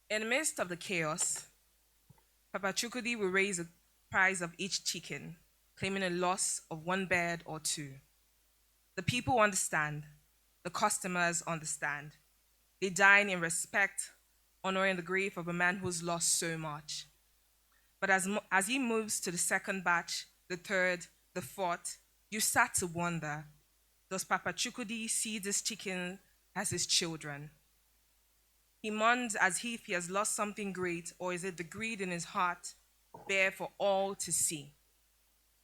In the midst of the chaos, Papa Chukudi will raise the price of each chicken, claiming a loss of one bed or two. The people understand, the customers understand. They dine in respect, honoring the grief of a man who's lost so much. But as he moves to the second batch, the third, the fourth, you start to wonder, does Papa Chukudi see this chicken as his children? He mourns as if he has lost something great, or is it the greed in his heart bare for all to see?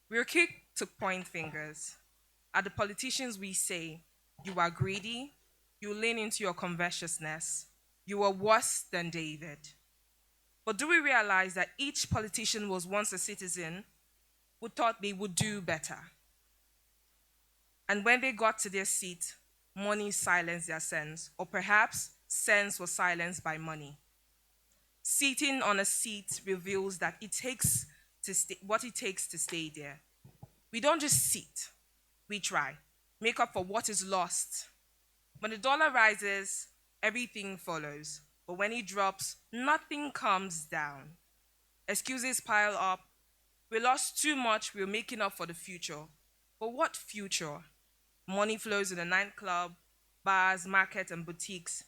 We're quick to point fingers. At the politicians, we say, you are greedy, you lean into your covetousness, you are worse than David. But do we realize that each politician was once a citizen who thought they would do better? And when they got to their seat, money silenced their sense, or perhaps sense was silenced by money. Sitting on a seat reveals that it takes what it takes to stay there. We don't just sit, we try, make up for what is lost. When the dollar rises, everything follows. But when it drops, nothing comes down. Excuses pile up. We lost too much, we're making up for the future. But what future? Money flows in the nightclub, bars, markets, and boutiques.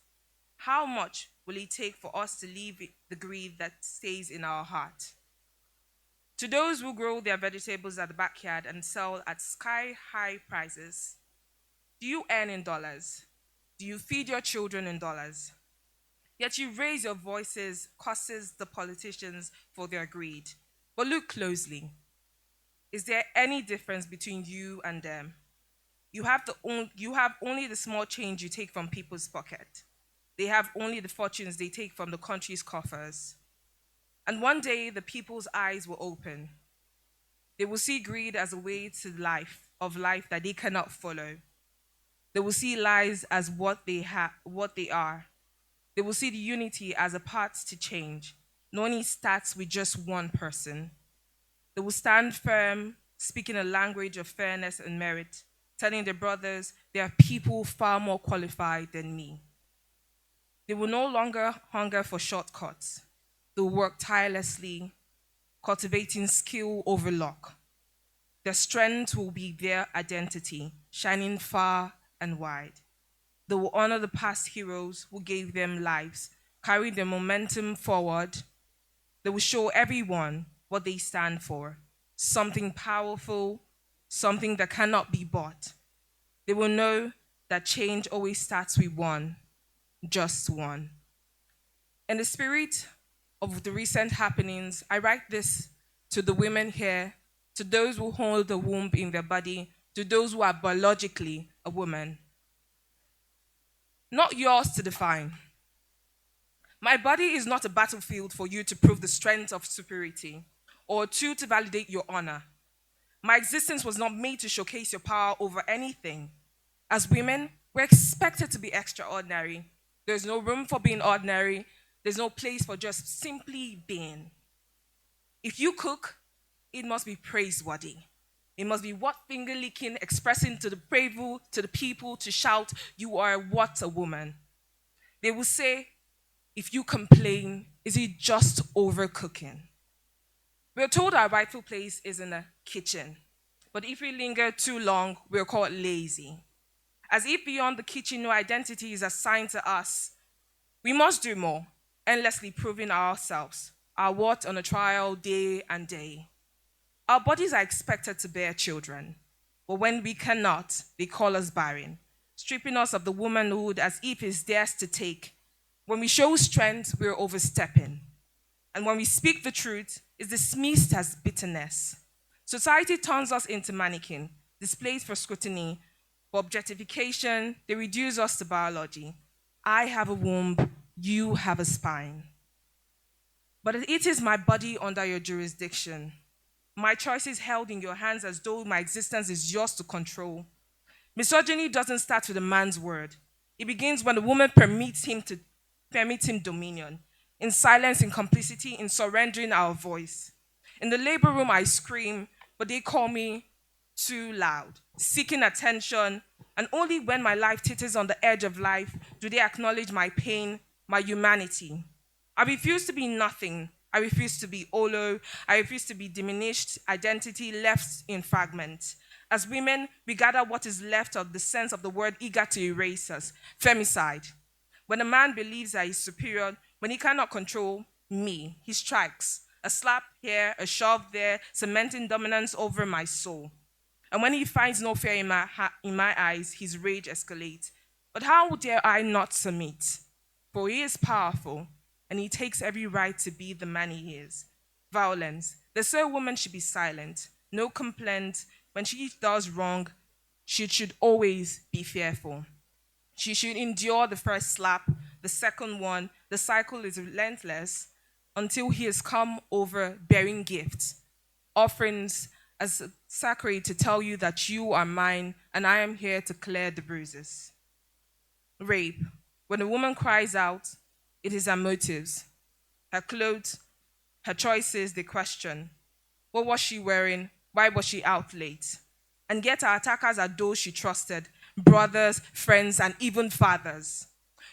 How much will it take for us to leave the greed that stays in our heart? To those who grow their vegetables at the backyard and sell at sky high prices, do you earn in dollars? Do you feed your children in dollars? Yet you raise your voices, curses the politicians for their greed. But look closely. Is there any difference between you and them? You have only the small change you take from people's pocket. They have only the fortunes they take from the country's coffers. And one day the people's eyes will open. They will see greed as a way to life that they cannot follow. They will see lies as what they are. They will see the unity as a path to change. Knowing it starts with just one person. They will stand firm, speaking a language of fairness and merit, telling their brothers there are people far more qualified than me. They will no longer hunger for shortcuts. They will work tirelessly, cultivating skill over luck. Their strength will be their identity, shining far and wide. They will honor the past heroes who gave them lives, carry their momentum forward. They will show everyone what they stand for, something powerful, something that cannot be bought. They will know that change always starts with one, just one. In the spirit of the recent happenings, I write this to the women here, to those who hold the womb in their body, to those who are biologically a woman. Not yours to define. My body is not a battlefield for you to prove the strength of superiority or to validate your honor. My existence was not made to showcase your power over anything. As women, we're expected to be extraordinary. There's no room for being ordinary. There's no place for just simply being. If you cook, it must be praiseworthy. It must be what finger licking, expressing to the brave, to the people to shout, you are what a woman. They will say, if you complain, is it just overcooking? We're told our rightful place is in the kitchen. But if we linger too long, we're called lazy. As if beyond the kitchen, no identity is assigned to us. We must do more, endlessly proving ourselves, our worth on a trial day and day. Our bodies are expected to bear children, but when we cannot, they call us barren, stripping us of the womanhood as if it's theirs to take. When we show strength, we're overstepping. And when we speak the truth, it's dismissed as bitterness. Society turns us into mannequin, displays for scrutiny, for objectification. They reduce us to biology. I have a womb, you have a spine. But it is my body under your jurisdiction. My choice is held in your hands as though my existence is yours to control. Misogyny doesn't start with a man's word. It begins when the woman permits him dominion, in silence, in complicity, in surrendering our voice. In the labor room, I scream, but they call me too loud, seeking attention, and only when my life teeters on the edge of life do they acknowledge my pain, my humanity. I refuse to be nothing. I refuse to be hollow. I refuse to be diminished identity left in fragments. As women, we gather what is left of the sense of the word eager to erase us, femicide. When a man believes that he's superior, when he cannot control me, he strikes. A slap here, a shove there, cementing dominance over my soul. And when he finds no fear in my eyes, his rage escalates. But how dare I not submit? For he is powerful, and he takes every right to be the man he is. Violence. The so woman should be silent, no complaint. When she does wrong, she should always be fearful. She should endure the first slap, the second one. The cycle is relentless until he has come over bearing gifts, offerings as sacred to tell you that you are mine and I am here to clear the bruises. Rape. When a woman cries out, it is her motives, her clothes, her choices they question. What was she wearing? Why was she out late? And yet our attackers are those she trusted, brothers, friends, and even fathers.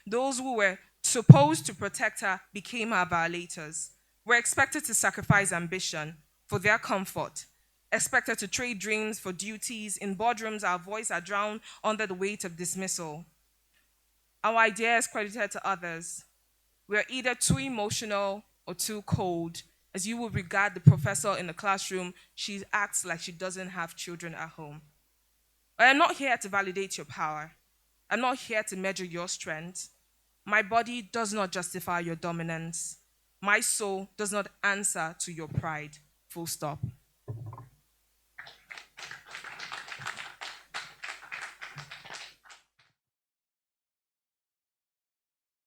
Those who were supposed to protect her became her violators, were expected to sacrifice ambition for their comfort, expected to trade dreams for duties. In boardrooms, our voices are drowned under the weight of dismissal. Our ideas credited to others. We are either too emotional or too cold. As you would regard the professor in the classroom, she acts like she doesn't have children at home. But I'm not here to validate your power. I'm not here to measure your strength. My body does not justify your dominance. My soul does not answer to your pride. Full stop.